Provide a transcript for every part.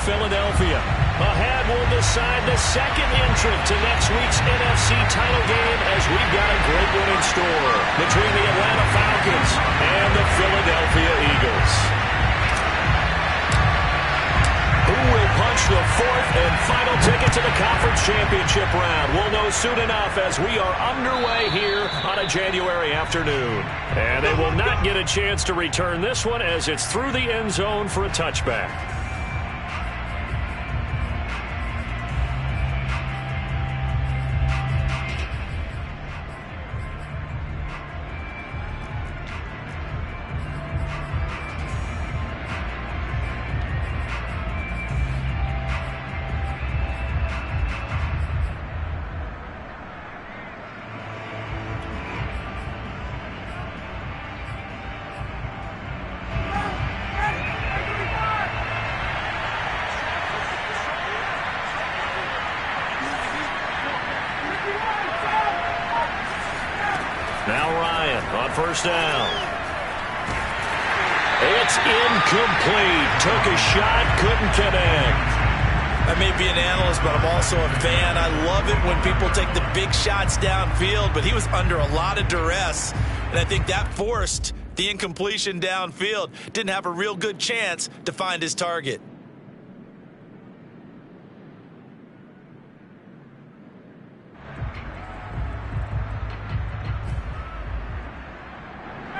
Philadelphia. Ahead will decide the second entrant to next week's NFC title game, as we've got a great one in store between the Atlanta Falcons and the Philadelphia Eagles. Who will punch the fourth and final ticket to the conference championship round? We'll know soon enough as we are underway here on a January afternoon. And they will not get a chance to return this one, as it's through the end zone for a touchback. Now Ryan on first down. It's incomplete. Took a shot, couldn't connect. I may be an analyst, but I'm also a fan. I love it when people take the big shots downfield, but he was under a lot of duress, and I think that forced the incompletion downfield. Didn't have a real good chance to find his target.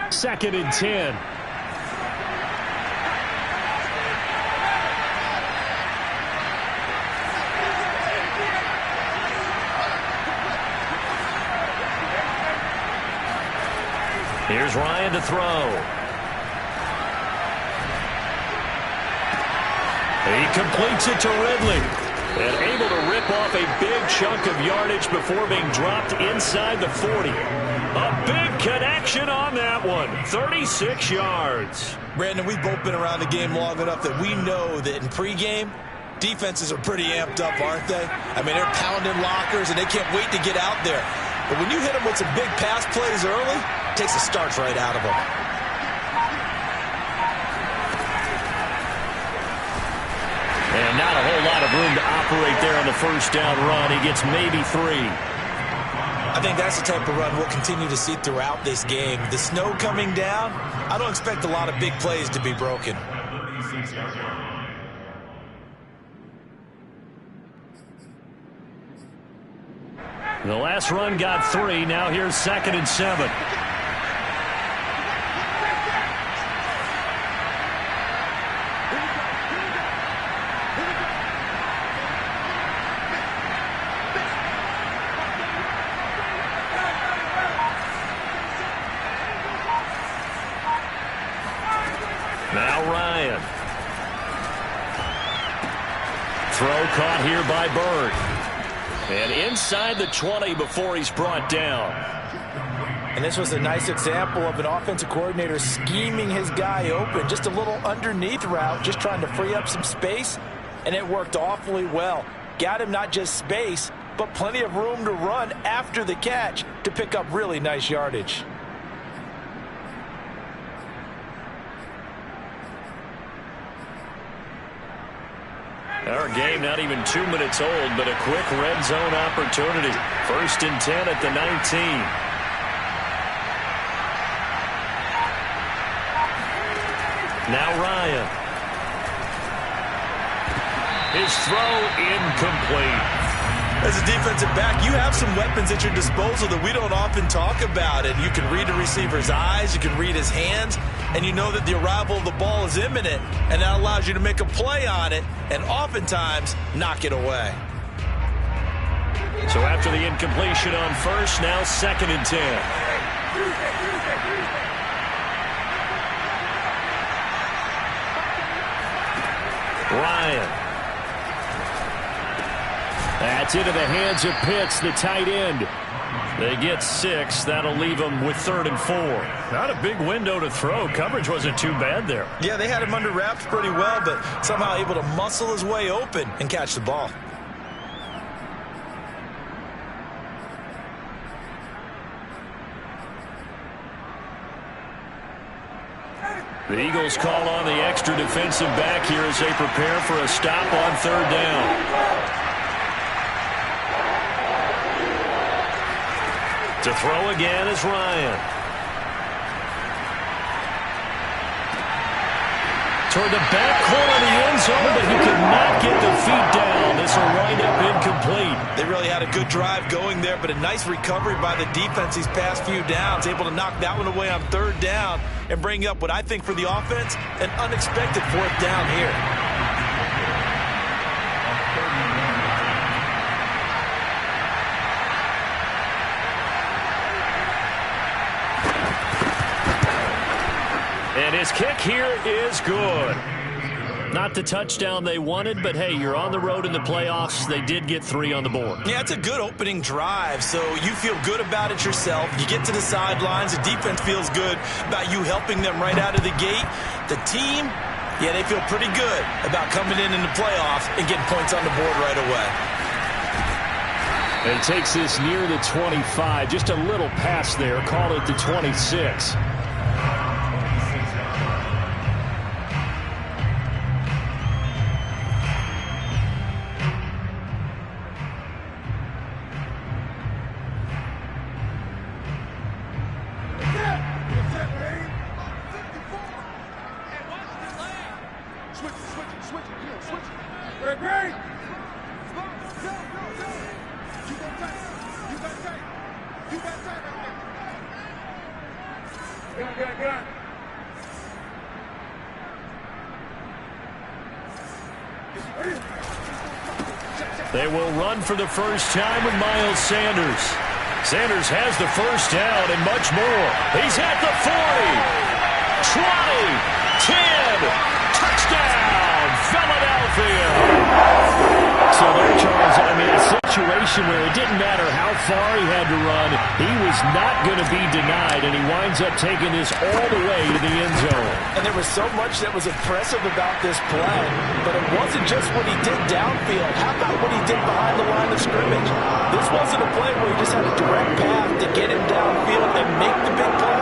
Second and 10. Here's Ryan to throw. He completes it to Ridley. And able to rip off a big chunk of yardage before being dropped inside the 40. A big connection on that one. 36 yards. Brandon, we've both been around the game long enough that we know that in pregame, defenses are pretty amped up, aren't they? I mean, they're pounding lockers, and they can't wait to get out there. But when you hit them with some big pass plays early, it takes the starch right out of them. And not a whole lot of room to operate there on the first down run. He gets maybe 3. I think that's the type of run we'll continue to see throughout this game. The snow coming down, I don't expect a lot of big plays to be broken. The last run got 3. Now here's second and 7. Now Ryan. Throw caught here by Bird. And inside the 20 before he's brought down. And this was a nice example of an offensive coordinator scheming his guy open. Just a little underneath route, just trying to free up some space. And it worked awfully well. Got him not just space, but plenty of room to run after the catch to pick up really nice yardage. Our game not even 2 minutes old, but a quick red zone opportunity. First and 10 at the 19. Now Ryan. His throw incomplete. As a defensive back, you have some weapons at your disposal that we don't often talk about. And you can read the receiver's eyes, you can read his hands, and you know that the arrival of the ball is imminent, and that allows you to make a play on it and oftentimes knock it away. So after the incompletion on first, now second and 10. Ryan. That's into the hands of Pitts, the tight end. They get 6. That'll leave them with 3rd and 4. Not a big window to throw. Coverage wasn't too bad there. Yeah, they had him under wraps pretty well, but somehow able to muscle his way open and catch the ball. The Eagles call on the extra defensive back here as they prepare for a stop on third down. To throw again is Ryan. Toward the back corner of the end zone, but he could not get the feet down. This will wind up incomplete. They really had a good drive going there, but a nice recovery by the defense these past few downs. Able to knock that one away on third down and bring up what I think for the offense, an unexpected fourth down here. And his kick here is good. Not the touchdown they wanted, but hey, you're on the road in the playoffs. They did get 3 on the board. Yeah, it's a good opening drive, so you feel good about it yourself. You get to the sidelines. The defense feels good about you helping them right out of the gate. The team, yeah, they feel pretty good about coming in the playoffs and getting points on the board right away. He takes this near the 25, just a little pass there. Call it the 26. They will run for the first time with Miles Sanders. Sanders has the first down and much more. He's at the 40, 20, 10, touchdown, Philadelphia. So there, Charles, I mean, a situation where it didn't matter how far he had to run, he was not going to be denied, and he winds up taking this all the way to the end zone. And there was so much that was impressive about this play, but it wasn't just what he did downfield. How about what he did behind the line of scrimmage? This wasn't a play where he just had a direct path to get him downfield and make the big play.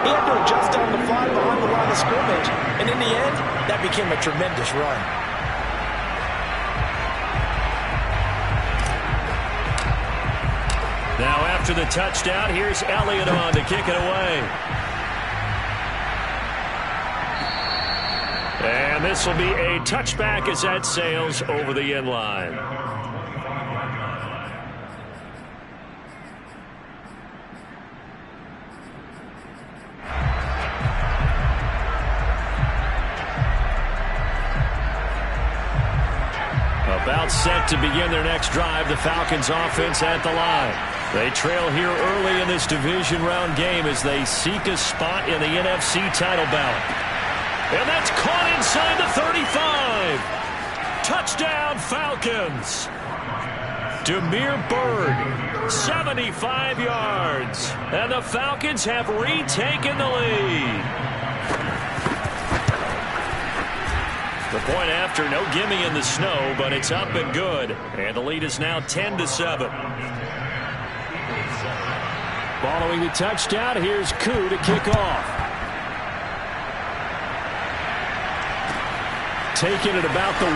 He had to adjust on the fly behind the line of scrimmage, and in the end, that became a tremendous run. Now after the touchdown, here's Elliott on to kick it away. And this will be a touchback as that sails over the end line. About set to begin their next drive, the Falcons offense at the line. They trail here early in this division round game as they seek a spot in the NFC title ballot. And that's caught inside the 35. Touchdown, Falcons. Demir Bird, 75 yards. And the Falcons have retaken the lead. The point after, no gimme in the snow, but it's up and good. And the lead is now 10-7. Following the touchdown, here's Koo to kick off. Taking it about the 1.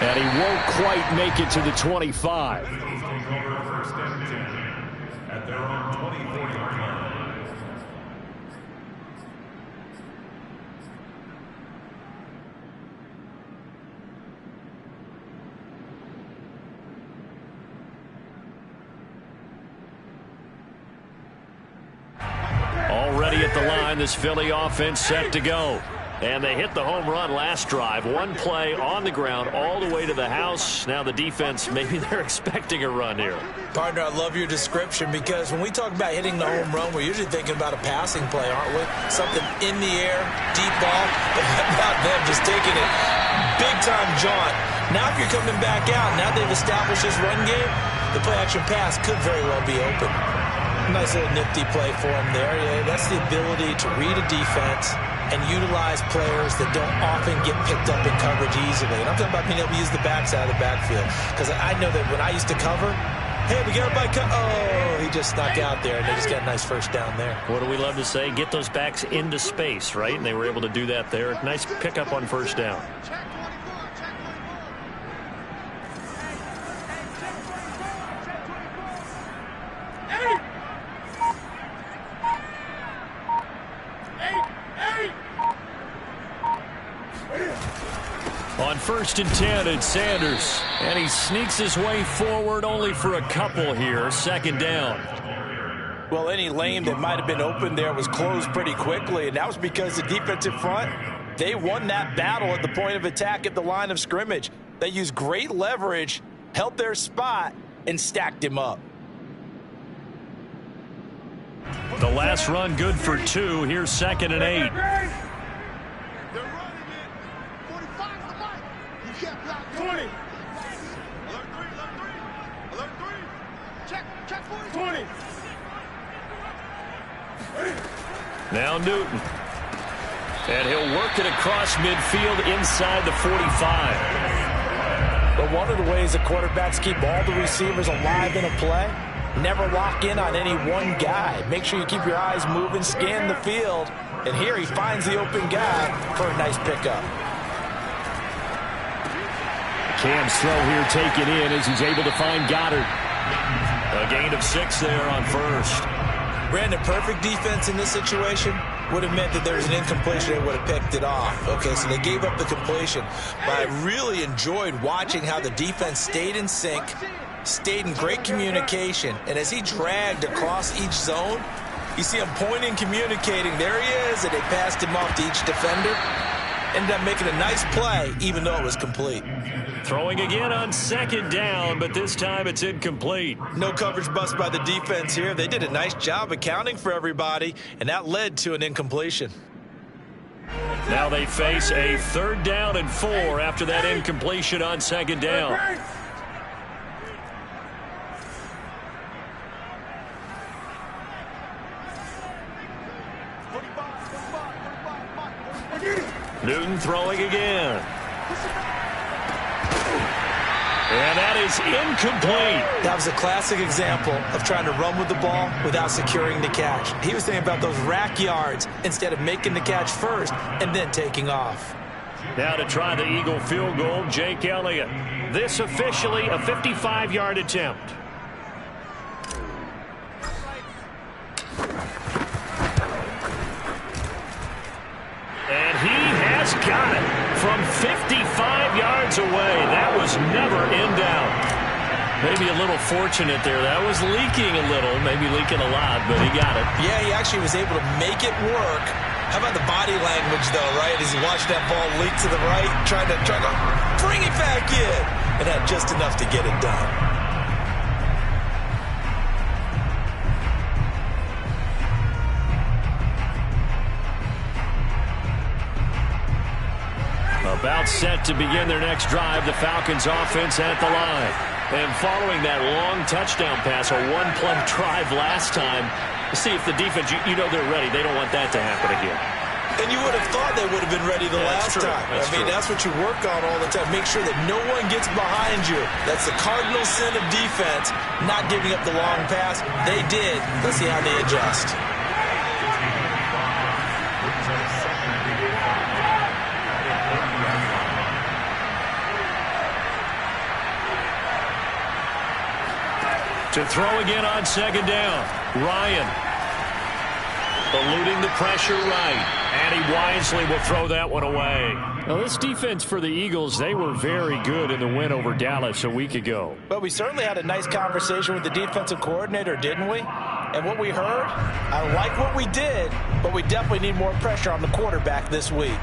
And he won't quite make it to the 25. At their own 24-yard line. Already at the line, this Philly offense set to go. And they hit the home run last drive. One play on the ground all the way to the house. Now the defense, maybe they're expecting a run here. Partner, I love your description because when we talk about hitting the home run, we're usually thinking about a passing play, aren't we? Something in the air, deep ball. But how about them just taking it big-time jaunt? Now if you're coming back out, now they've established this run game, the play-action pass could very well be open. Nice little nifty play for him there. Yeah, that's the ability to read a defense and utilize players that don't often get picked up in coverage easily. And I'm talking about being able to use the backside of the backfield. Because I know that when I used to cover, Hey, we got everybody cut. Oh, he just snuck out there, and they just got a nice first down there. What do we love to say? Get those backs into space, right? And they were able to do that there. Nice pickup on first down. On 1st and 10, it's Sanders. And he sneaks his way forward only for a couple here. 2nd down. Well, any lane that might have been open there was closed pretty quickly, and that was because the defensive front, they won that battle at the point of attack at the line of scrimmage. They used great leverage, held their spot, and stacked him up. The last run good for 2. Here's 2nd and 8. Now Newton. And he'll work it across midfield inside the 45. But one of the ways the quarterbacks keep all the receivers alive in a play, never lock in on any one guy. Make sure you keep your eyes moving, scan the field. And here he finds the open guy for a nice pickup. Cam's throw here taken in as he's able to find Goddard. A gain of 6 there on 1st. Brandon, perfect defense in this situation would have meant that there was an incompletion. They would have picked it off. Okay, so they gave up the completion. But I really enjoyed watching how the defense stayed in sync, stayed in great communication. And as he dragged across each zone, you see him pointing, communicating. There he is, and they passed him off to each defender. Ended up making a nice play, even though it was complete. Throwing again on 2nd down, but this time it's incomplete. No coverage bust by the defense here. They did a nice job accounting for everybody, and that led to an incompletion. Now they face a 3rd down and 4 after that incompletion on 2nd down. Newton throwing again. And that is incomplete. That was a classic example of trying to run with the ball without securing the catch. He was thinking about those rack yards instead of making the catch first and then taking off. Now to try the Eagle field goal, Jake Elliott. This officially a 55-yard attempt. And he has got it from 55 yards away. That was never in doubt. Maybe a little fortunate there. That was leaking a little, maybe leaking a lot, but he got it. Yeah, he actually was able to make it work. How about the body language, though, right? As he watched that ball leak to the right, trying to bring it back in, and had just enough to get it done. About set to begin their next drive, the Falcons offense at the line. And following that long touchdown pass, a one-play drive last time, see if the defense, you know they're ready. They don't want that to happen again. And you would have thought they would have been ready the last time. That's what you work on all the time. Make sure that no one gets behind you. That's the cardinal sin of defense, not giving up the long pass. They did. Let's see how they adjust. To throw again on 2nd down. Ryan eluding the pressure right. And he wisely will throw that one away. Now this defense for the Eagles, they were very good in the win over Dallas a week ago. But we certainly had a nice conversation with the defensive coordinator, didn't we? And what we heard, I like what we did, but we definitely need more pressure on the quarterback this week.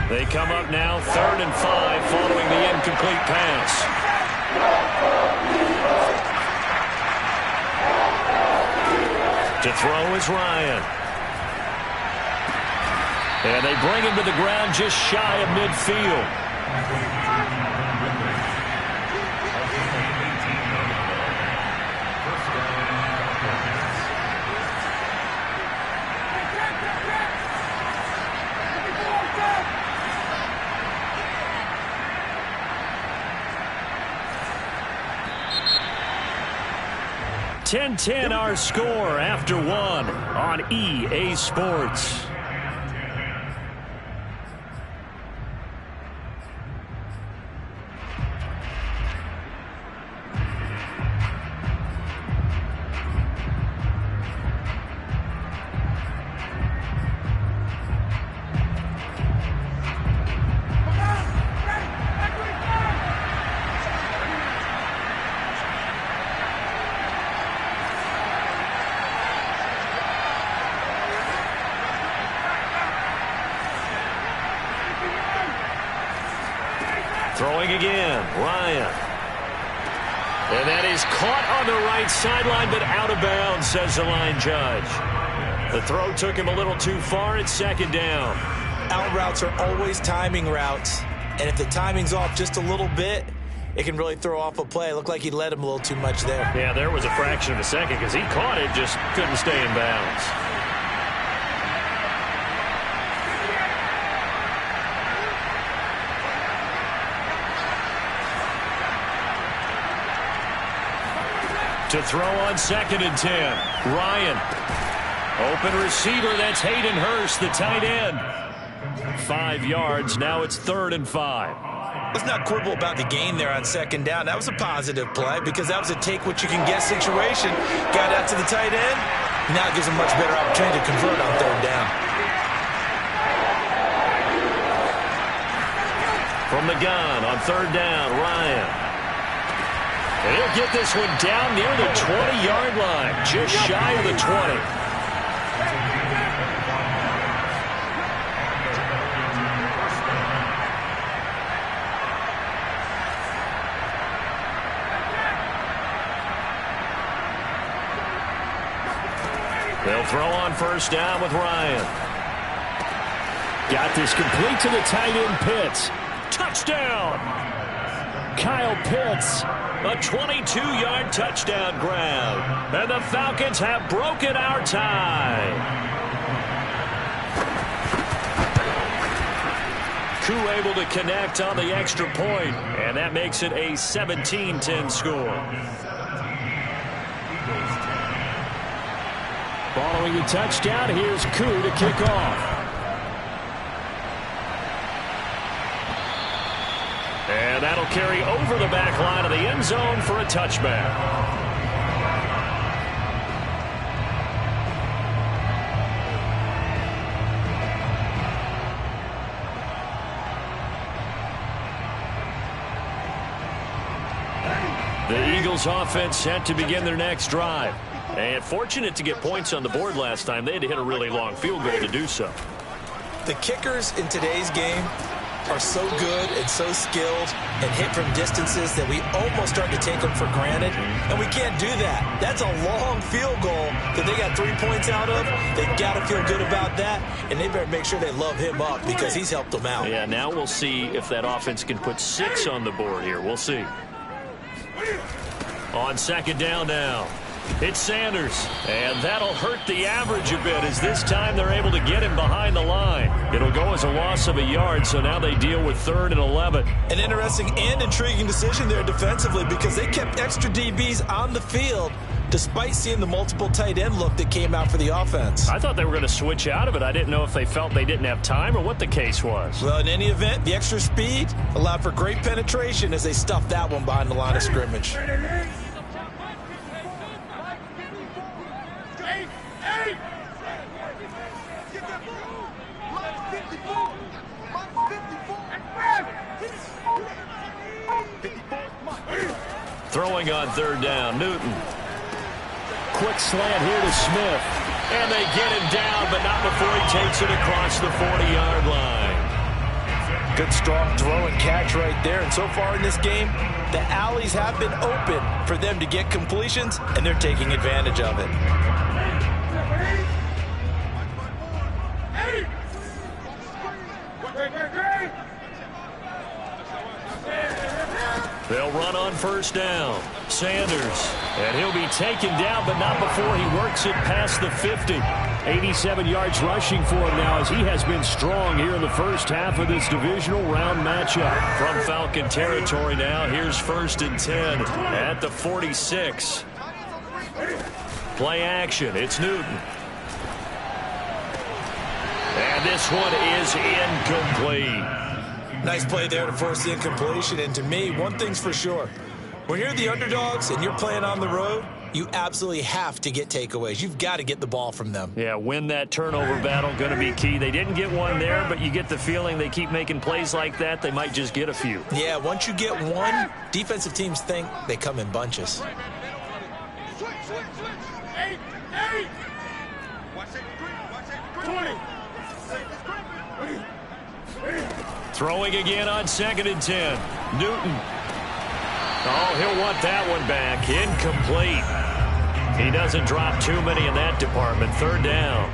They come up now 3rd and 5 following the incomplete pass. To throw is Ryan. And they bring him to the ground just shy of midfield. 10-10 our score after one on EA Sports. Throwing again, Ryan. And that is caught on the right sideline, but out of bounds, says the line judge. The throw took him a little too far. It's second down. Out routes are always timing routes, and if the timing's off just a little bit, it can really throw off a play. It looked like he led him a little too much there. Yeah, there was a fraction of a second because he caught it, just couldn't stay in bounds. To throw on 2nd and 10. Ryan. Open receiver, that's Hayden Hurst, the tight end. 5 yards, now it's 3rd and 5. Let's not quibble about the gain there on 2nd down. That was a positive play because that was a take-what-you-can-get situation. Got out to the tight end. Now it gives him much better opportunity to convert on 3rd down. From the gun on 3rd down, Ryan. And he'll get this one down near the 20-yard line, just shy of the 20. They'll throw on 1st down with Ryan. Got this complete to the tight end, Pitts. Touchdown! Kyle Pitts. A 22-yard touchdown grab. And the Falcons have broken our tie. Koo able to connect on the extra point, and that makes it a 17-10 score. Following the touchdown, here's Koo to kick off. And that'll carry over the back line of the end zone for a touchback. The Eagles offense set to begin their next drive. And fortunate to get points on the board last time. They had to hit a really long field goal to do so. The kickers in today's game are so good and so skilled and hit from distances that we almost start to take them for granted, and we can't do that. That's a long field goal that they got 3 points out of. They've got to feel good about that, and they better make sure they love him up because he's helped them out. Yeah, now we'll see if that offense can put 6 on the board here. We'll see. On 2nd down now. It's Sanders, and that'll hurt the average a bit as this time they're able to get him behind the line. It'll go as a loss of a yard, so now they deal with 3rd and 11. An interesting and intriguing decision there defensively because they kept extra DBs on the field despite seeing the multiple tight end look that came out for the offense. I thought they were going to switch out of it. I didn't know if they felt they didn't have time or what the case was. Well, in any event, the extra speed allowed for great penetration as they stuffed that one behind the line of scrimmage. Throwing on 3rd down, Newton. Quick slant here to Smith. And they get him down, but not before he takes it across the 40-yard line. Good strong throw and catch right there. And so far in this game, the alleys have been open for them to get completions, and they're taking advantage of it. They'll run on 1st down. Sanders. And he'll be taken down, but not before he works it past the 50. 87 yards rushing for him now as he has been strong here in the first half of this divisional round matchup. From Falcon territory now, here's 1st and 10 at the 46. Play action. It's Newton. And this one is incomplete. Nice play there to force the incompletion. And to me, one thing's for sure. When you're the underdogs and you're playing on the road, you absolutely have to get takeaways. You've got to get the ball from them. Yeah, win that turnover battle, going to be key. They didn't get one there, but you get the feeling they keep making plays like that, they might just get a few. Yeah, once you get one, defensive teams think they come in bunches. Throwing again on 2nd and 10. Newton. Oh, he'll want that one back. Incomplete. He doesn't drop too many in that department. 3rd down.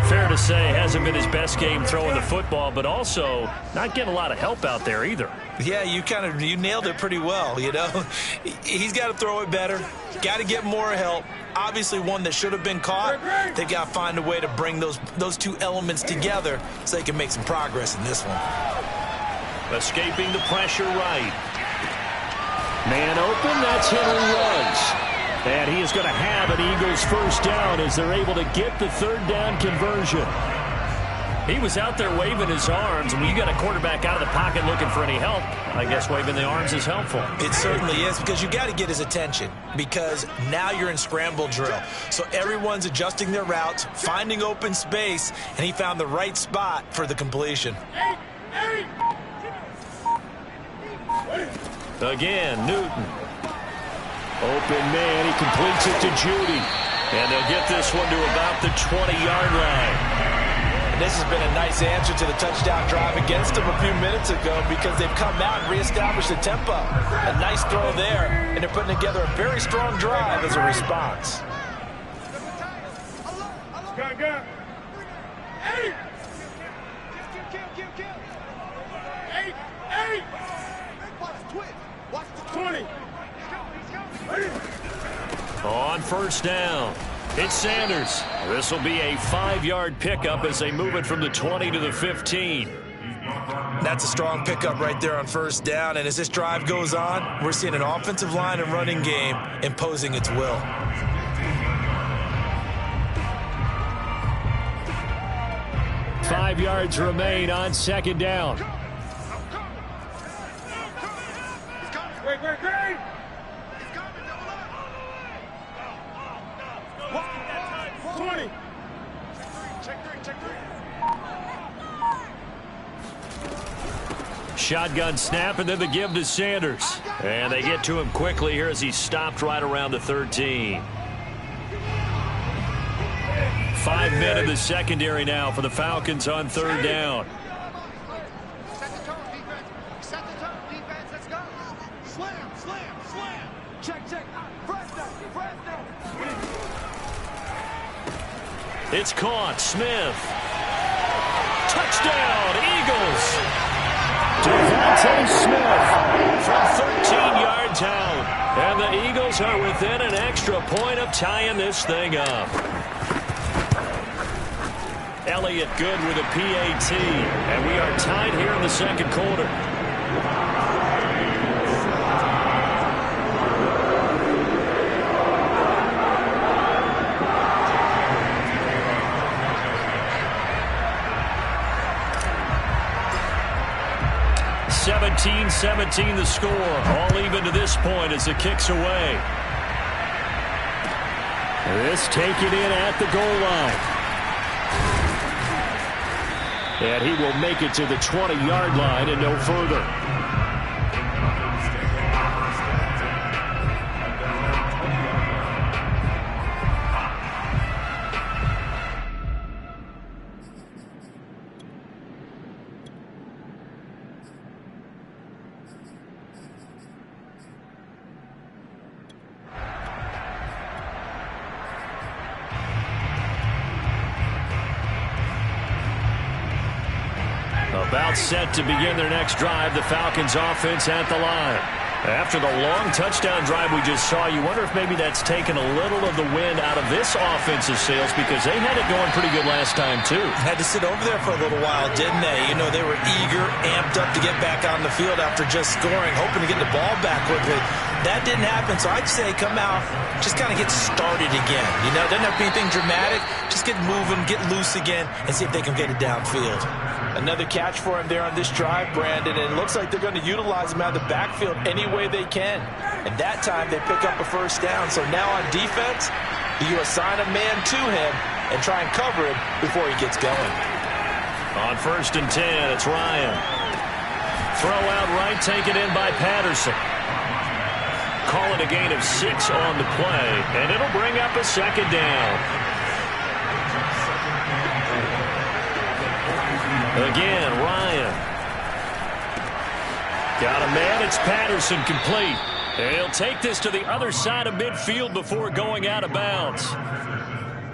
Fair to say, hasn't been his best game throwing the football, but also not getting a lot of help out there either. Yeah, you nailed it pretty well, you know. He's got to throw it better. Got to get more help. Obviously one that should have been caught. They've got to find a way to bring those two elements together so they can make some progress in this one. Escaping the pressure right. Man open, that's Henry Ruggs. And he is going to have an Eagles 1st down as they're able to get the 3rd down conversion. He was out there waving his arms, and when you got a quarterback out of the pocket looking for any help, I guess waving the arms is helpful. It certainly is, because you got to get his attention, because now you're in scramble drill. So everyone's adjusting their routes, finding open space, and he found the right spot for the completion. Again, Newton. Open man, he completes it to Judy. And they'll get this one to about the 20-yard line. And this has been a nice answer to the touchdown drive against them a few minutes ago, because they've come out and reestablished the tempo. A nice throw there, and they're putting together a very strong drive as a response. On 1st down, it's Sanders. This will be a 5-yard pickup as they move it from the 20 to the 15. That's a strong pickup right there on 1st down, and as this drive goes on, we're seeing an offensive line and running game imposing its will. Five yards remain on 2nd down. Shotgun snap, and then the give to Sanders. And they get to him quickly here as he stopped right around the 13. 5 men in the secondary now for the Falcons on 3rd down. Set the tone, defense. Set the tone, defense. Let's go. Slam, slam, slam. Check, check. Press down, press down. It's caught. Smith. Touchdown, Eagles. Devontae Smith from 13 yards out. And the Eagles are within an extra point of tying this thing up. Elliott good with a PAT. And we are tied here in the 2nd quarter. (17-17) the score. All even to this point as the kick's away. This taken in at the goal line. And he will make it to the 20-yard line and no further. About set to begin their next drive. The Falcons offense at the line. After the long touchdown drive we just saw, you wonder if maybe that's taken a little of the wind out of this offensive sails, because they had it going pretty good last time too. Had to sit over there for a little while, didn't they? You know, they were eager, amped up to get back on the field after just scoring, hoping to get the ball back quickly. That didn't happen, so I'd say come out, just kind of get started again. You know, doesn't have to be anything dramatic. Just get moving, get loose again, and see if they can get it downfield. Another catch for him there on this drive, Brandon, and it looks like they're going to utilize him out of the backfield any way they can. And that time they pick up a first down. So now on defense, you assign a man to him and try and cover him before he gets going. On 1st and 10, it's Ryan. Throw out right, taken in by Patterson. Call it a gain of 6 on the play, and it'll bring up a second down. Again, Ryan. Got a man, it's Patterson, complete. He'll take this to the other side of midfield before going out of bounds.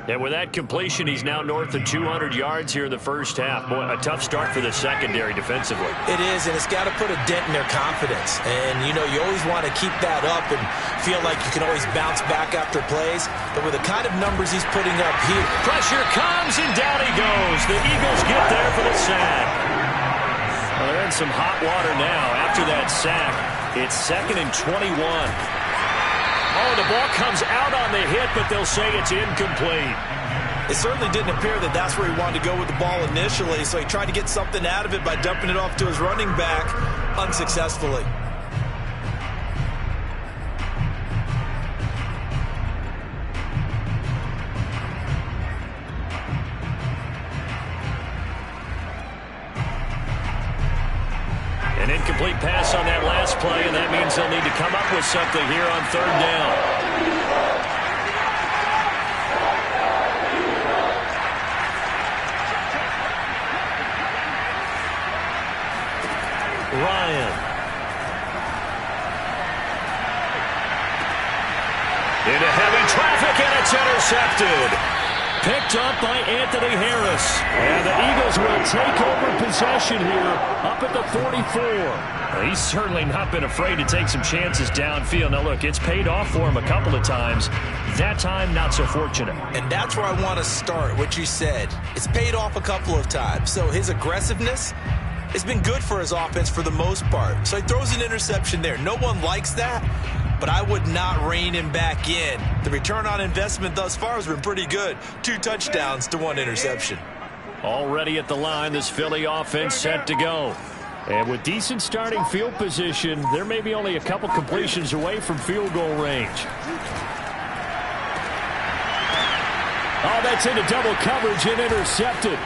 And with that completion, he's now north of 200 yards here in the first half. Boy, a tough start for the secondary defensively. It is, and it's got to put a dent in their confidence. And, you know, you always want to keep that up and feel like you can always bounce back after plays. But with the kind of numbers he's putting up here. Pressure comes, and down he goes. The Eagles get there for the sack. Well, they're in some hot water now after that sack. It's 2nd and 21. Oh, the ball comes out on the hit, but they'll say it's incomplete. It certainly didn't appear that that's where he wanted to go with the ball initially, so he tried to get something out of it by dumping it off to his running back unsuccessfully. An incomplete pass on that last play, and that means they'll need to come up with something here on 3rd down. Ryan. Into heavy traffic, and it's intercepted. Picked up by Anthony Harris. And the Eagles will take over possession here up at the 44. He's certainly not been afraid to take some chances downfield. Now, look, it's paid off for him a couple of times. That time, not so fortunate. And that's where I want to start, what you said. It's paid off a couple of times. So his aggressiveness has been good for his offense for the most part. So he throws an interception there. No one likes that, but I would not rein him back in. The return on investment thus far has been pretty good. 2 touchdowns to 1 interception. Already at the line, this Philly offense set to go. And with decent starting field position, there may be only a couple completions away from field goal range. Oh, that's into double coverage and intercepted.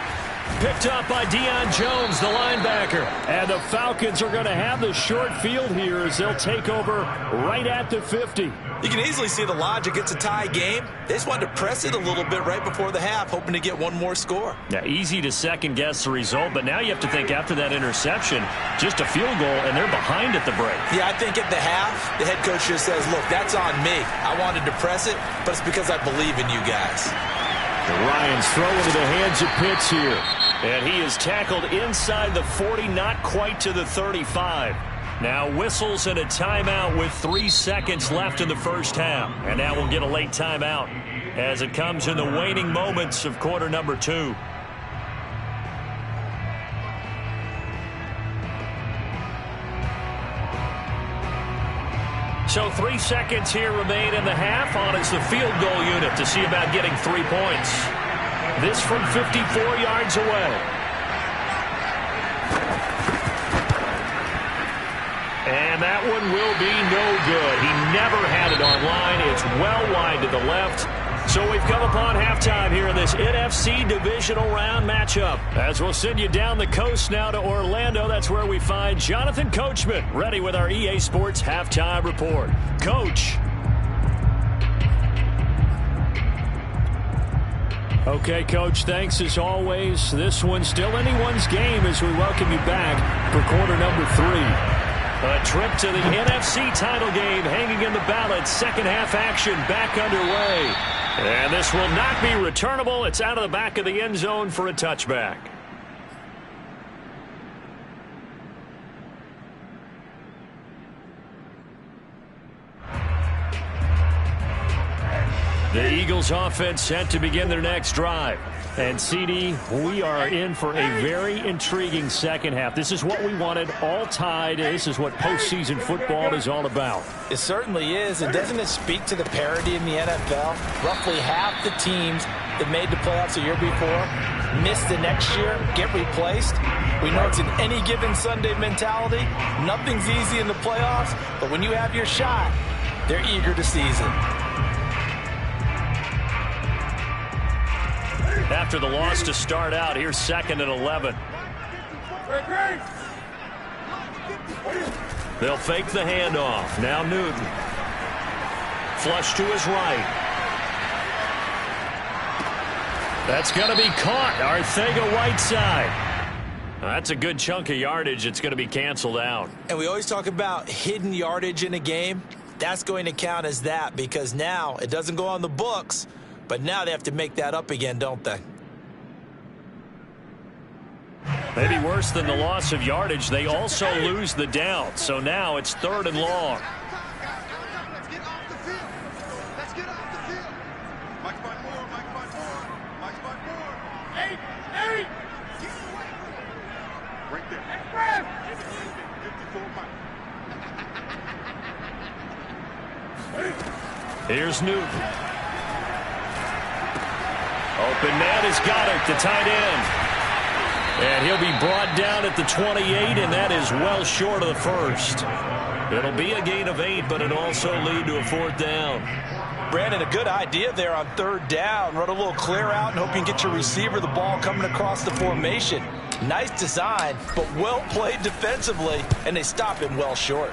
Picked up by Deion Jones, the linebacker. And the Falcons are going to have the short field here as they'll take over right at the 50. You can easily see the logic. It's a tie game. They just wanted to press it a little bit right before the half, hoping to get one more score. Now, easy to second-guess the result, but now you have to think after that interception, just a field goal, and they're behind at the break. Yeah, I think at the half, the head coach just says, look, that's on me. I wanted to press it, but it's because I believe in you guys. Ryan's throw into the hands of Pitts here. And he is tackled inside the 40, not quite to the 35. Now whistles and a timeout with 3 seconds left in the first half. And now we'll get a late timeout as it comes in the waning moments of quarter number 2. So 3 seconds here remain in the half. On is the field goal unit to see about getting 3 points. This from 54 yards away. And that one will be no good. He never had it on line. It's well wide to the left. So we've come upon halftime here in this NFC Divisional Round matchup. As we'll send you down the coast now to Orlando, that's where we find Jonathan Coachman, ready with our EA Sports Halftime Report. Coach. Okay, Coach, thanks as always. This one's still anyone's game as we welcome you back for quarter number 3. A trip to the NFC title game hanging in the balance. Second half action back underway. And this will not be returnable. It's out of the back of the end zone for a touchback. The Eagles offense set to begin their next drive. And, CD, we are in for a very intriguing second half. This is what we wanted, all tied. This is what postseason football is all about. It certainly is. And doesn't it speak to the parity in the NFL? Roughly half the teams that made the playoffs a year before miss the next year, get replaced. We know it's an any given Sunday mentality. Nothing's easy in the playoffs, but when you have your shot, they're eager to seize it. After the loss to start out, here's 2nd and 11. They'll fake the handoff. Now Newton. Flush to his right. That's going to be caught. Arcega-Whiteside. That's a good chunk of yardage. It's going to be canceled out. And we always talk about hidden yardage in a game. That's going to count as that because now it doesn't go on the books. But now they have to make that up again, don't they? Maybe worse than the loss of yardage, they also lose the down. So now it's 3rd and long. Let's get off the field. Let's get off the field. Mike spot 4, Mike spot 4, Mike spot 4. 8. Right there. 54 Mike. Here's Newton. Open man has got it, the tight end. And he'll be brought down at the 28, and that is well short of the first. It'll be a gain of 8, but it'll also lead to a 4th down. Brandon, a good idea there on 3rd down. Run a little clear out and hope you can get your receiver the ball coming across the formation. Nice design, but well played defensively, and they stop him well short.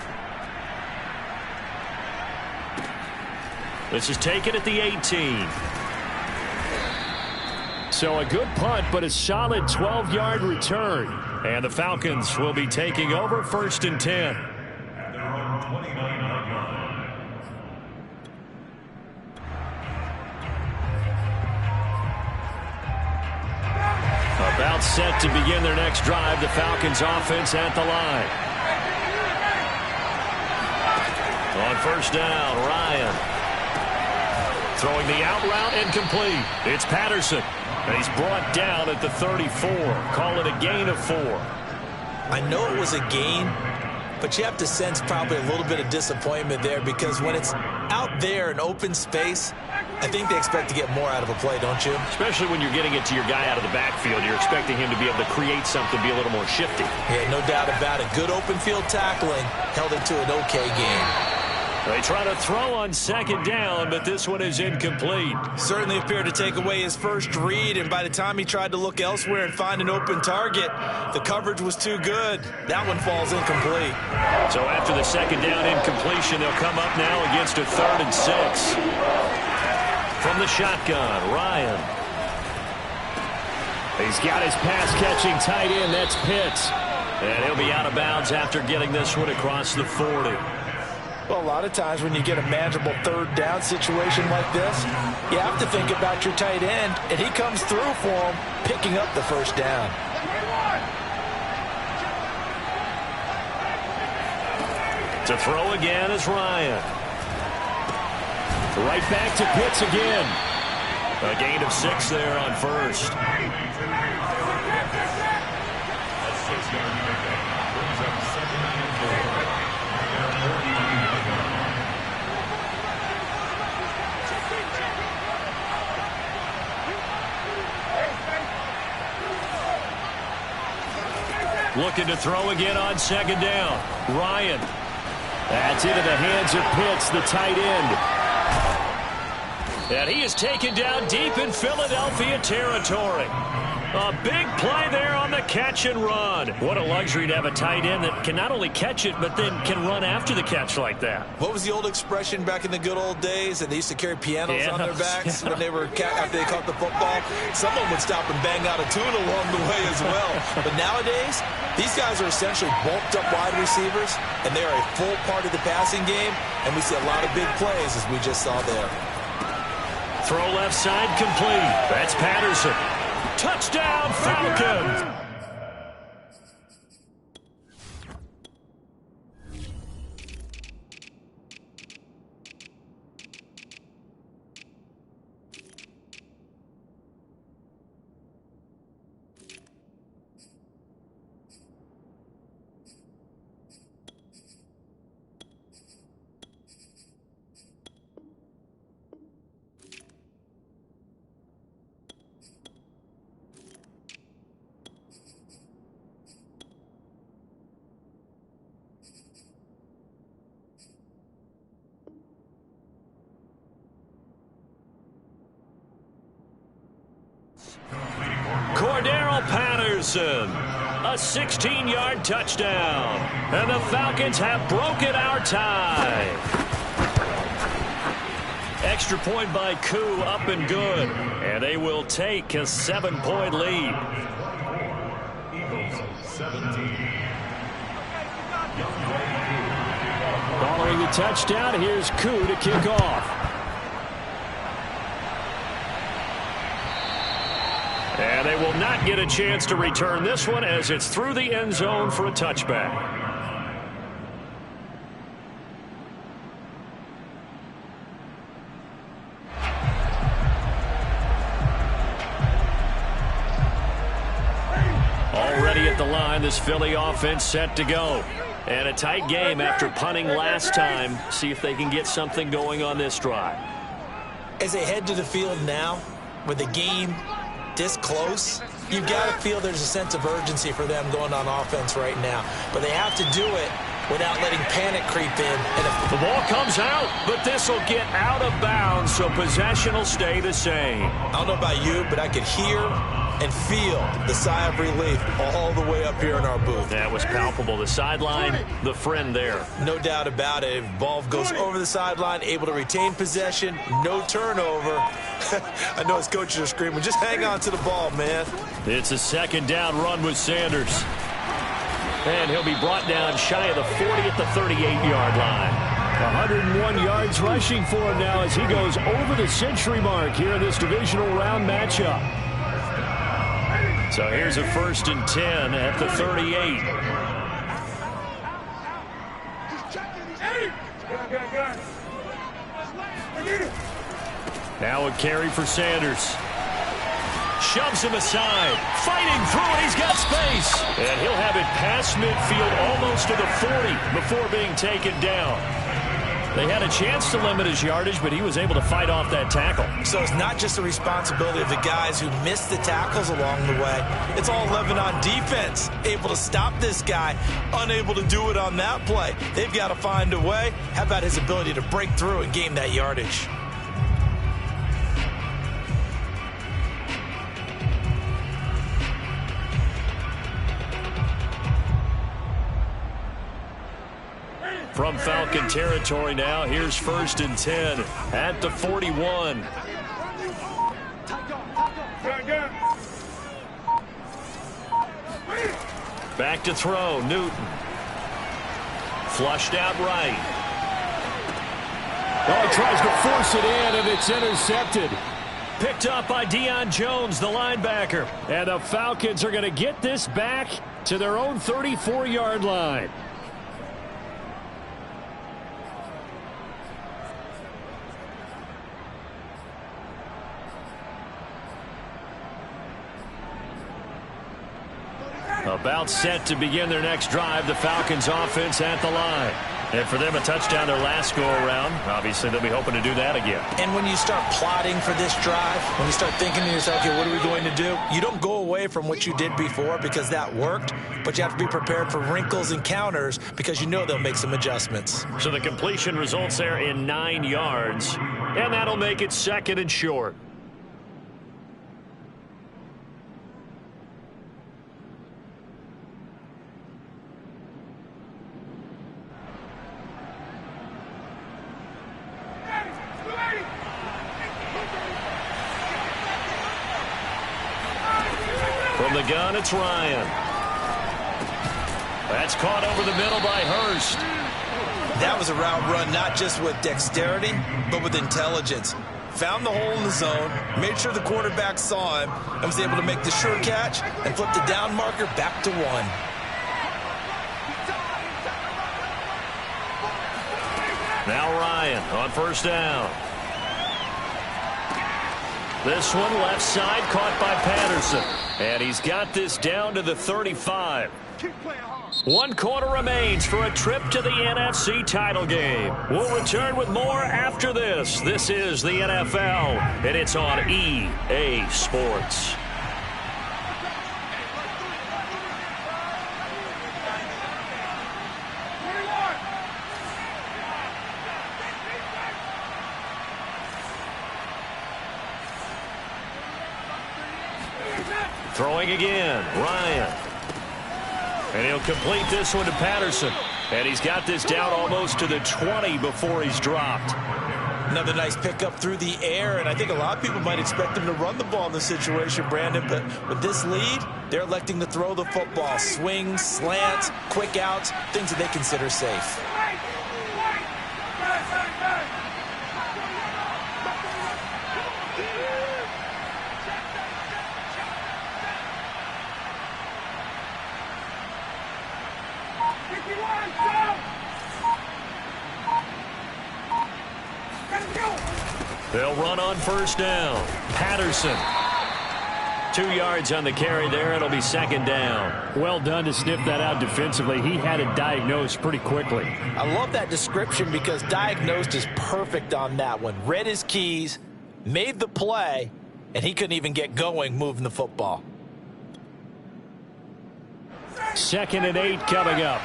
This is taken at the 18. So a good punt, but a solid 12-yard return. And the Falcons will be taking over 1st and 10. At their own 29-yard line. About set to begin their next drive. The Falcons offense at the line. On 1st down, Ryan. Throwing the out route incomplete. It's Patterson. And he's brought down at the 34. Call it a gain of 4. I know it was a gain, but you have to sense probably a little bit of disappointment there because when it's out there in open space, I think they expect to get more out of a play, don't you? Especially when you're getting it to your guy out of the backfield. You're expecting him to be able to create something, be a little more shifty. Yeah, no doubt about it. Good open field tackling held it to an okay game. They try to throw on 2nd down, but this one is incomplete. Certainly appeared to take away his first read, and by the time he tried to look elsewhere and find an open target, the coverage was too good. That one falls incomplete. So after the 2nd down incompletion, they'll come up now against a 3rd and 6. From the shotgun, Ryan. He's got his pass-catching tight end. That's Pitts. And he'll be out of bounds after getting this one across the 40. Well, a lot of times when you get a manageable 3rd down situation like this, you have to think about your tight end, and he comes through for him, picking up the 1st down. To throw again is Ryan. Right back to Pitts again. A gain of 6 there on 1st. A 6-yard pickup brings up 2nd and 4. Looking to throw again on 2nd down. Ryan. That's into the hands of Pitts, the tight end. And he is taken down deep in Philadelphia territory. A big play there on the catch and run. What a luxury to have a tight end that can not only catch it, but then can run after the catch like that. What was the old expression back in the good old days? And they used to carry pianos on their backs when they were after they caught the football. Someone would stop and bang out a tune along the way as well. But nowadays, these guys are essentially bulked up wide receivers, and they are a full part of the passing game. And we see a lot of big plays as we just saw there. Throw left side complete. That's Patterson. Touchdown, Falcons! Patterson. A 16-yard touchdown. And the Falcons have broken our tie. Extra point by Koo, up and good. And they will take a 7-point lead. Eagles 17. Following the touchdown, here's Koo to kick off. And they will not get a chance to return this one as it's through the end zone for a touchback. Already at the line, this Philly offense set to go. And a tight game after punting last time. See if they can get something going on this drive. As they head to the field now, with the game this close, you've got to feel there's a sense of urgency for them going on offense right now. But they have to do it without letting panic creep in. And if the ball comes out, but this will get out of bounds, so possession will stay the same. I don't know about you, but I could hear and feel the sigh of relief all the way up here in our booth. That was palpable. The sideline, the friend there. No doubt about it. If ball goes over the sideline, able to retain possession, no turnover. I know his coaches are screaming, just hang on to the ball, man. It's a second down run with Sanders. And he'll be brought down shy of the 40 at the 38-yard line. 101 yards rushing for him now as he goes over the century mark here in this divisional round matchup. So here's a 1st and 10 at the 38. Now a carry for Sanders. Shoves him aside. Fighting through it. He's got space. And he'll have it past midfield almost to the 40 before being taken down. They had a chance to limit his yardage, but he was able to fight off that tackle. So it's not just the responsibility of the guys who missed the tackles along the way. It's all 11 on defense. Able to stop this guy, unable to do it on that play. They've got to find a way. How about his ability to break through and gain that yardage? From Falcon territory now, here's 1st and 10 at the 41. Back to throw, Newton. Flushed out right. Oh, he tries to force it in, and it's intercepted. Picked up by Deion Jones, the linebacker. And the Falcons are going to get this back to their own 34-yard line. About set to begin their next drive, the Falcons offense at the line. And for them, a touchdown their last go-around. Obviously, they'll be hoping to do that again. And when you start plotting for this drive, when you start thinking to yourself, okay, what are we going to do? You don't go away from what you did before because that worked, but you have to be prepared for wrinkles and counters because you know they'll make some adjustments. So the completion results there in 9 yards, and that'll make it 2nd and short. From the gun, it's Ryan. That's caught over the middle by Hurst. That was a route run not just with dexterity, but with intelligence. Found the hole in the zone, made sure the quarterback saw him, and was able to make the sure catch and flip the down marker back to 1. Now Ryan on 1st down. This one left side caught by Patterson. And he's got this down to the 35. 1 quarter remains for a trip to the NFC title game. We'll return with more after this. This is the NFL, and it's on EA Sports. Throwing again, Ryan. And he'll complete this one to Patterson. And he's got this down almost to the 20 before he's dropped. Another nice pickup through the air, and I think a lot of people might expect him to run the ball in this situation, Brandon, but with this lead, they're electing to throw the football. Swings, slants, quick outs, things that they consider safe. They'll run on first down. Patterson. 2 yards on the carry there. It'll be second down. Well done to sniff that out defensively. He had it diagnosed pretty quickly. I love that description because diagnosed is perfect on that one. Read his keys, made the play, and he couldn't even get going moving the football. 2nd and 8 coming up.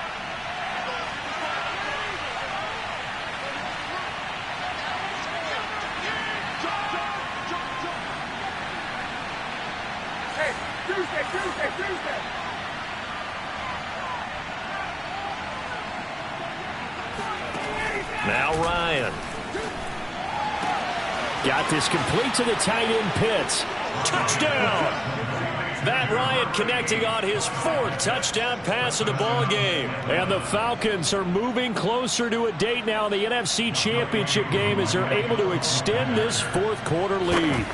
Now Ryan. Got this complete to the tight end Pitts. Touchdown! Matt Ryan connecting on his 4th touchdown pass of the ball game. And the Falcons are moving closer to a date now in the NFC Championship game as they're able to extend this 4th quarter lead.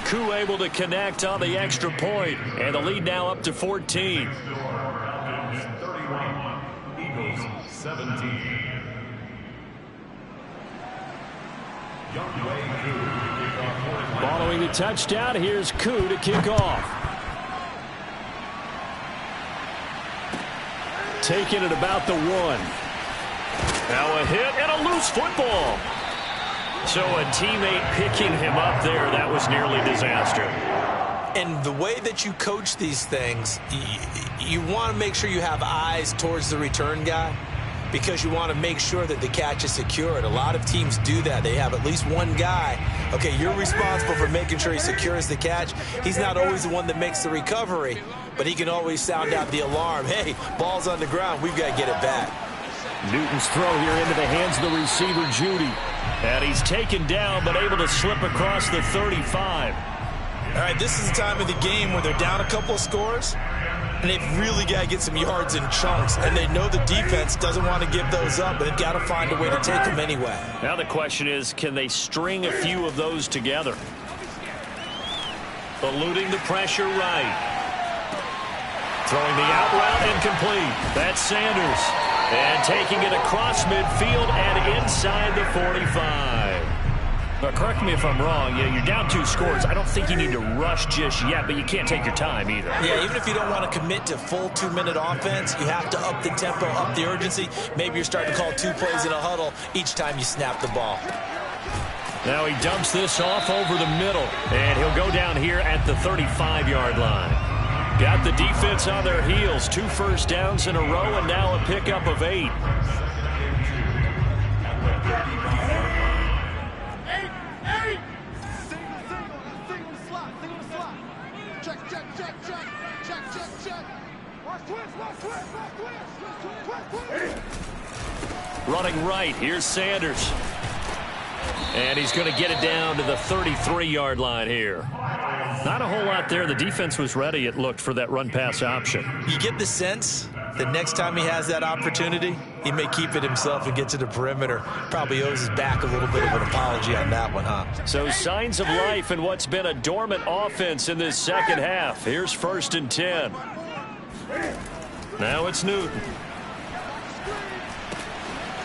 Koo able to connect on the extra point, and the lead now up to 14. 31, Eagles 17. Following the touchdown, here's Koo to kick off. Taking it about the 1. Now a hit and a loose football. So a teammate picking him up there, that was nearly disaster. And the way that you coach these things, you want to make sure you have eyes towards the return guy because you want to make sure that the catch is secured. A lot of teams do that. They have at least one guy. Okay, you're responsible for making sure he secures the catch. He's not always the one that makes the recovery, but he can always sound out the alarm. Hey, ball's on the ground. We've got to get it back. Newton's throw here into the hands of the receiver, Judy. And he's taken down, but able to slip across the 35. All right, this is the time of the game where they're down a couple of scores, and they've really got to get some yards in chunks, and they know the defense doesn't want to give those up, but they've got to find a way to take them anyway. Now the question is, can they string a few of those together? Eluding the pressure right. Throwing the out route incomplete. That's Sanders. And taking it across midfield and inside the 45. But correct me if I'm wrong. Yeah, you're down 2 scores. I don't think you need to rush just yet, but you can't take your time either. Yeah, even if you don't want to commit to full 2-minute offense, you have to up the tempo, up the urgency. Maybe you're starting to call 2 plays in a huddle each time you snap the ball. Now he dumps this off over the middle, and he'll go down here at the 35-yard line. Got the defense on their heels. 2 first downs in a row, and now a pickup of 8. Single slot. Check. Watch twist. Running right, here's Sanders. And he's going to get it down to the 33-yard line here. Not a whole lot there. The defense was ready, it looked, for that run-pass option. You get the sense that next time he has that opportunity, he may keep it himself and get to the perimeter. Probably owes his back a little bit of an apology on that one, huh? So signs of life in what's been a dormant offense in this second half. Here's 1st and 10. Now it's Newton.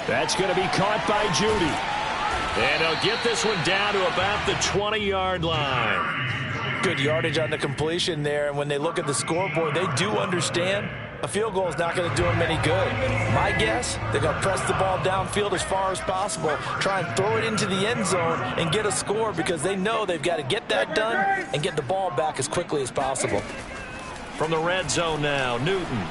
That's going to be caught by Judy. And he'll get this one down to about the 20-yard line. Good yardage on the completion there. And when they look at the scoreboard, they do understand a field goal is not going to do them any good. My guess, they're going to press the ball downfield as far as possible, try and throw it into the end zone and get a score because they know they've got to get that done and get the ball back as quickly as possible. From the red zone now, Newton.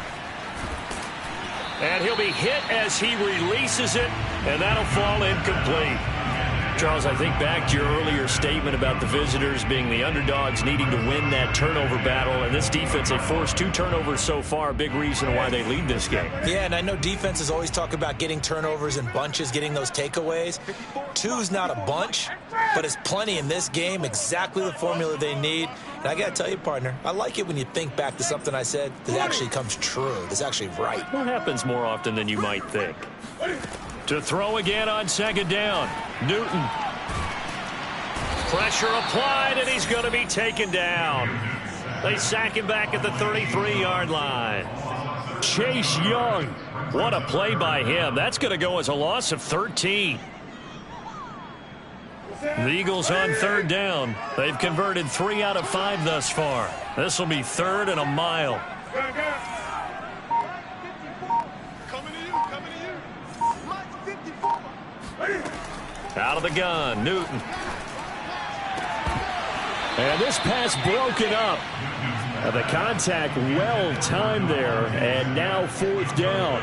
And he'll be hit as he releases it, and that'll fall incomplete. Charles, I think back to your earlier statement about the visitors being the underdogs needing to win that turnover battle. And this defense, they forced 2 turnovers so far. A big reason why they lead this game. Yeah, and I know defenses always talk about getting turnovers in bunches, getting those takeaways. 2's not a bunch, but it's plenty in this game, exactly the formula they need. And I got to tell you, partner, I like it when you think back to something I said that actually comes true, that's actually right. What happens more often than you might think? To throw again on second down. Newton. Pressure applied, and he's going to be taken down. They sack him back at the 33-yard line. Chase Young. What a play by him. That's going to go as a loss of 13. The Eagles on third down. They've converted 3 out of 5 thus far. This will be 3rd and a mile. Out of the gun, Newton. And this pass broken up. The contact well timed there, and now 4th down.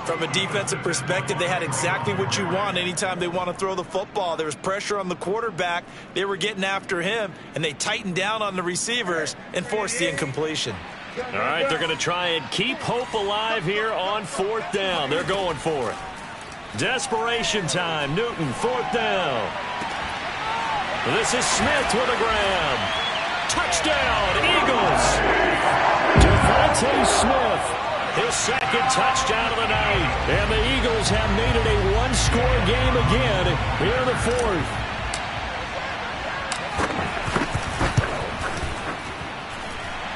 From a defensive perspective, they had exactly what you want anytime they want to throw the football. There was pressure on the quarterback. They were getting after him, and they tightened down on the receivers and forced the incompletion. All right, they're going to try and keep hope alive here on 4th down. They're going for it. Desperation time. Newton, 4th down. This is Smith with a grab. Touchdown, Eagles. Devontae Smith, his 2nd touchdown of the night. And the Eagles have made it a 1-score game again here in the 4th.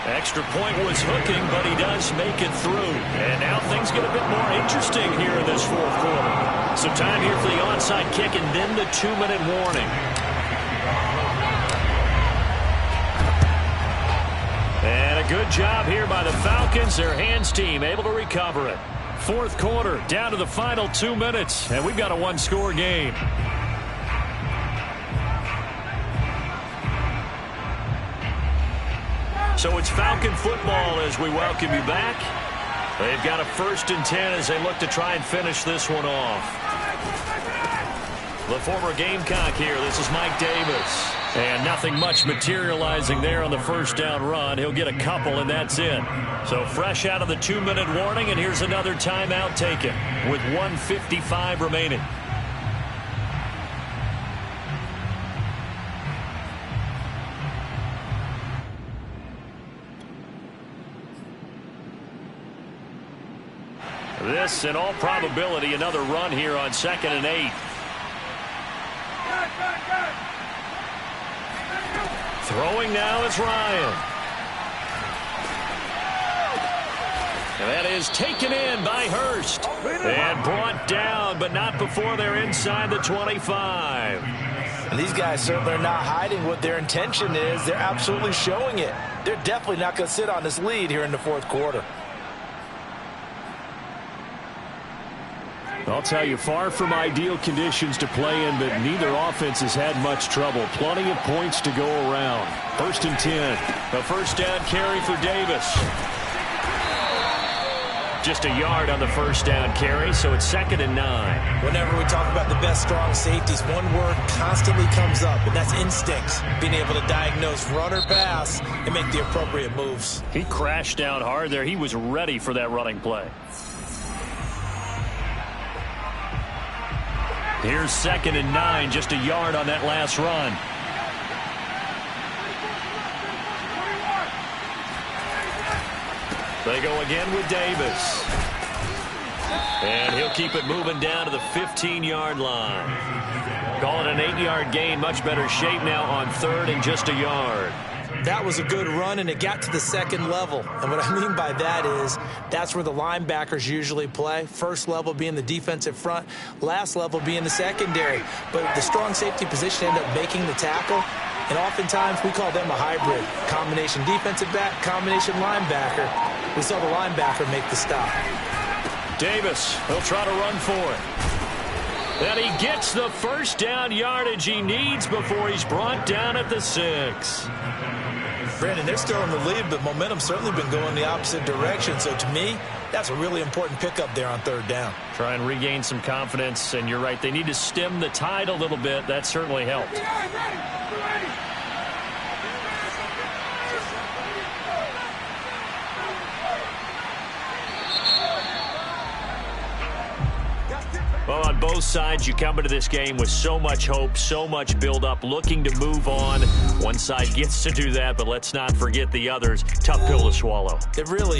Extra point was hooking, but he does make it through. And now things get a bit more interesting here in this 4th quarter. So time here for the onside kick and then the 2-minute warning. And a good job here by the Falcons. Their hands team able to recover it. 4th quarter, down to the final 2 minutes, and we've got a 1-score game. So it's Falcon football as we welcome you back. They've got a 1st and 10 as they look to try and finish this one off. The former Gamecock here. This is Mike Davis. And nothing much materializing there on the 1st down run. He'll get a couple, and that's it. So fresh out of the 2-minute warning, and here's another timeout taken with 1:55 remaining. This, in all probability, another run here on 2nd and 8. Throwing now is Ryan. And that is taken in by Hurst. And brought down, but not before they're inside the 25. And these guys certainly are not hiding what their intention is. They're absolutely showing it. They're definitely not going to sit on this lead here in the 4th quarter. I'll tell you, far from ideal conditions to play in, but neither offense has had much trouble. Plenty of points to go around. 1st and 10. A 1st down carry for Davis. Just a yard on the 1st down carry, so it's 2nd and 9. Whenever we talk about the best strong safeties, one word constantly comes up, and that's instincts. Being able to diagnose run or pass and make the appropriate moves. He crashed down hard there. He was ready for that running play. Here's 2nd and 9, just a yard on that last run. They go again with Davis. And he'll keep it moving down to the 15-yard line. Call it an 8-yard gain, much better shape now on 3rd and just a yard. That was a good run, and it got to the 2nd level. And what I mean by that is that's where the linebackers usually play. First level being the defensive front, last level being the secondary. But the strong safety position ended up making the tackle, and oftentimes we call them a hybrid. Combination defensive back, combination linebacker. We saw the linebacker make the stop. Davis, he'll try to run for it. And he gets the 1st down yardage he needs before he's brought down at the 6. Brandon, they're still in the lead, but momentum's certainly been going the opposite direction. So to me, that's a really important pickup there on third down. Try and regain some confidence, and you're right. They need to stem the tide a little bit. That certainly helped. Well, on both sides, you come into this game with so much hope, so much build-up, looking to move on. One side gets to do that, but let's not forget the others. Tough pill to swallow. It really